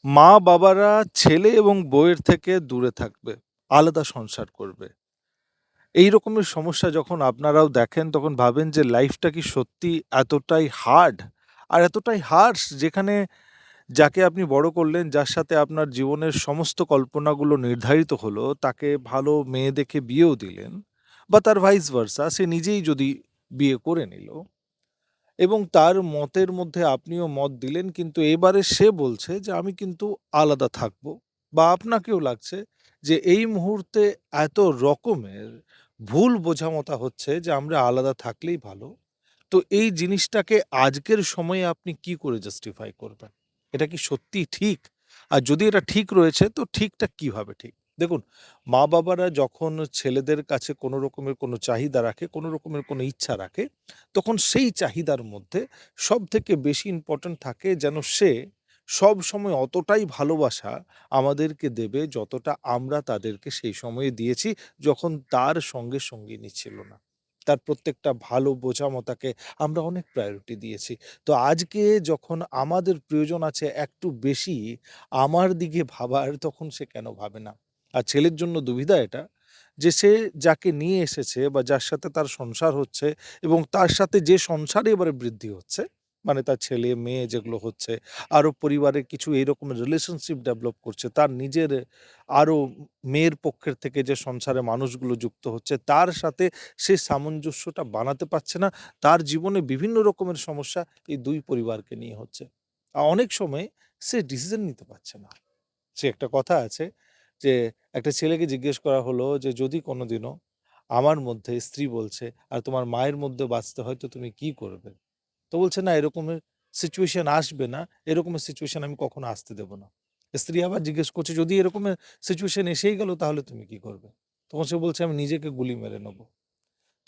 মা-বাবারা ছেলে এবং বউয়ের থেকে দূরে থাকবে, আলাদা সংসার করবে। এই রকমের সমস্যা যখন আপনারাও দেখেন তখন ভাবেন যে লাইফটা কি সত্যি এতটাই হার্ড? আর এতটাই হার্শ যেখানে যাকে আপনি বড় করলেন, যার সাথে আপনার জীবনের সমস্ত কল্পনাগুলো নির্ধারিত হলো, তাকে ভালো মেয়ে দেখে বিয়েও দিলেন বা তার ভাইস ভার্সা সে নিজেই যদি বিয়ে করে নিল এবং তার মতের মধ্যে আপনিও মত দিলেন কিন্তু এবারে সে বলছে যে আমি কিন্তু আলাদা থাকবো বা আপনাকেও লাগছে যে এই মুহূর্তে এত রকমের ভুল বোঝামতা হচ্ছে যে আমরা আলাদা থাকলেই ভালো। তো এই জিনিসটাকে আজকের সময়ে আপনি কি করে জাস্টিফাই করবেন? এটা কি সত্যিই ঠিক? আর যদি এটা ঠিক রয়েছে তো ঠিকটা কিভাবে ঠিক? দেখুন, মা-বাবারা যখন ছেলেদের কাছে কোনো রকমের কোনো চাহিদা রাখে, কোনো রকমের কোনো ইচ্ছা রাখে, তখন সেই চাহিদার মধ্যে সবথেকে বেশি ইম্পোর্টেন্ট থাকে যেন সে সবসময় অতটাই ভালোবাসা আমাদেরকে দেবে যতটা আমরা তাদেরকে সেই সময়ে দিয়েছি যখন তার সঙ্গে সঙ্গিনী ছিল না। তার প্রত্যেকটা ভালো বোঝামতাকে আমরা অনেক প্রায়োরিটি দিয়েছি। তো আজকে যখন আমাদের প্রয়োজন আছে একটু বেশি আমার দিকে ভাবার, তখন সে কেন ভাবে না? আর ছেলের জন্য দুবিধা এটা যে সে যাকে নিয়ে এসেছে বা যার সাথে তার সংসার হচ্ছে এবং তার সাথে যে সংসারে এবারে বৃদ্ধি হচ্ছে, মানে তার ছেলে-মেয়ে যেগুলো হচ্ছে, আরো পরিবারে কিছু এইরকম রিলেশনশিপ ডেভেলপ করছে। তার নিজের আরো মেয়ের পক্ষের থেকে যে সংসারে মানুষগুলো যুক্ত হচ্ছে, তার সাথে সে সামঞ্জস্যটা বানাতে পারছে না। তার জীবনে বিভিন্ন রকমের সমস্যা এই ২ পরিবারকে নিয়ে হচ্ছে। অনেক সময় সে ডিসিশন নিতে পারছে না। সে একটা কথা আছে যে, একটা ছেলেকে জিজ্ঞেস করা হলো যে, "যদি কোনোদিনও আমার মধ্যে" স্ত্রী বলছে, "আর তোমার মায়ের মধ্যে বাঁচতে হয় তো তুমি কি করবে?" তো বলছে, "না এরকমের সিচুয়েশন আসবে না। এরকমের সিচুয়েশন আমি কখনো আসতে দেব না।" স্ত্রী আবার জিজ্ঞেস করছে, "যদি এরকমের সিচুয়েশন এসেই গেল তাহলে তুমি কি করবে?" তখন সে বলছে, "আমি নিজেকে গুলি মেরে নেব।"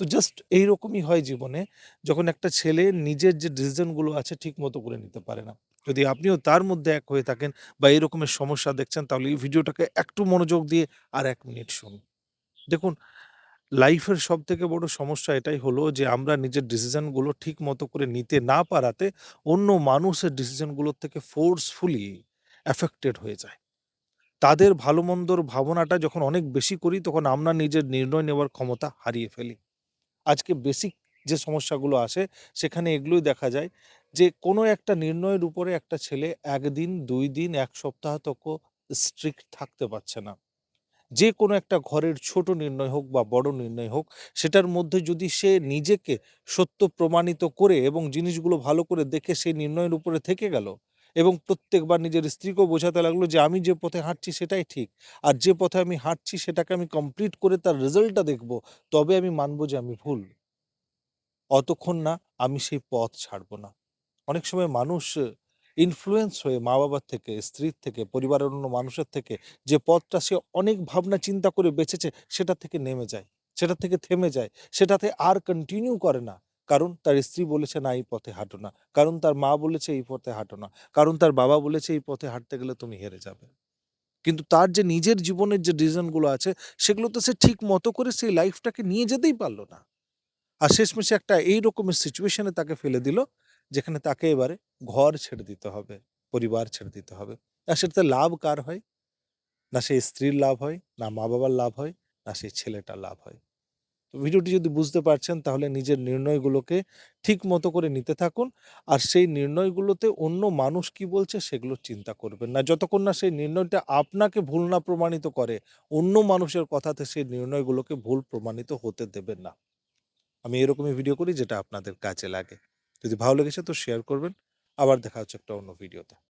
তো জাস্ট এইরকমই হয় জীবনে যখন একটা ছেলে নিজের যে ডিসিশন গুলো আছে ঠিক মতো করে নিতে পারে না। যদি আপনিও তার মধ্যে এক হয়ে থাকেন বা এরকমের সমস্যা দেখছেন তাহলে এই ভিডিওটাকে একটু মনোযোগ দিয়ে আর ১ মিনিট শুনুন। দেখুন, লাইফের সবথেকে বড় সমস্যা এটাই হলো যে আমরা নিজের ডিসিশন গুলো ঠিক মতো করে নিতে না পারাতে অন্য মানুষের ডিসিশন গুলোর থেকে ফোর্সফুলি অ্যাফেক্টেড হয়ে যায়। তাদের ভালো-মন্দর ভাবনাটা যখন অনেক বেশি করি তখন আমরা নিজের নির্ণয় নেওয়ার ক্ষমতা হারিয়ে ফেলি। আজকে বেসিক যে সমস্যাগুলো আসে সেখানে এগুলোই দেখা যায় যে কোনো একটা নির্ণয়ের উপরে একটা ছেলে ১ দিন, ২ দিন, ১ সপ্তাহ তকও স্ট্রিক্ট থাকতে পারছে না। যে কোনো একটা ঘরের ছোট নির্ণয় হোক বা বড় নির্ণয় হোক, সেটার মধ্যে যদি সে নিজেকে সত্য প্রমাণিত করে এবং জিনিসগুলো ভালো করে দেখে সেই নির্ণয়ের উপরে থেকে গেল এবং প্রত্যেকবার নিজের স্ত্রীকেও বোঝাতে লাগলো যে আমি যে পথে হাঁটছি সেটাই ঠিক। আর যে পথে আমি হাঁটছি সেটাকে আমি কমপ্লিট করে তার রেজাল্টটা দেখব, তবে আমি মানব যে আমি ভুল। অতক্ষণ না আমি সেই পথ ছাড়ব না। অনেক সময় মানুষ ইনফ্লুয়েন্স হয়ে মা-বাবার থেকে, স্ত্রীর থেকে, পরিবারের অন্য মানুষের থেকে যে পথটা সে অনেক ভাবনা চিন্তা করে বেছেছে সেটা থেকে নেমে যায়। সেটা থেকে থেমে যায়। সেটাতে আর কন্টিনিউ করে না। কারণ তার স্ত্রী বলেছে, "না এই পথে হাঁটো না।" কারণ তার মা বলেছে, "এই পথে হাঁটো না।" কারণ তার বাবা বলেছে, "এই পথে হাঁটতে গেলে তুমি হেরে যাবে।" কিন্তু তার যে নিজের জীবনের যে ডিসিশন গুলো আছে সেগুলো তো সে ঠিক মতো করে সেই লাইফটাকে নিয়ে যেতেই পারল না। আর শেষমেশে একটা এই রকমের সিচুয়েশনে তাকে ফেলে দিল, যেখানে তাকে এবারে ঘর ছেড়ে দিতে হবে, পরিবার ছেড়ে দিতে হবে। আর সেটাতে লাভ কার হয়? না সেই স্ত্রীর লাভ হয়, না মা-বাবার লাভ হয়, না সেই ছেলেটার লাভ হয়। তো ভিডিওটি যদি বুঝতে পারছেন তাহলে নিজের নির্ণয়গুলোকে ঠিক মতো করে নিতে থাকুন। আর সেই নির্ণয়গুলোতে অন্য মানুষ কি বলছে সেগুলো চিন্তা করবেন না। যতক্ষণ না সেই নির্ণয়টা আপনাকে ভুল না প্রমাণিত করে, অন্য মানুষের কথাতে সেই নির্ণয়গুলোকে ভুল প্রমাণিত হতে দেবেন না। আমি এরকমই ভিডিও করি যেটা আপনাদের কাজে লাগে। যদি ভালো লেগেছে তো শেয়ার করবেন। আবার দেখা হচ্ছে একটা অন্য ভিডিওতে।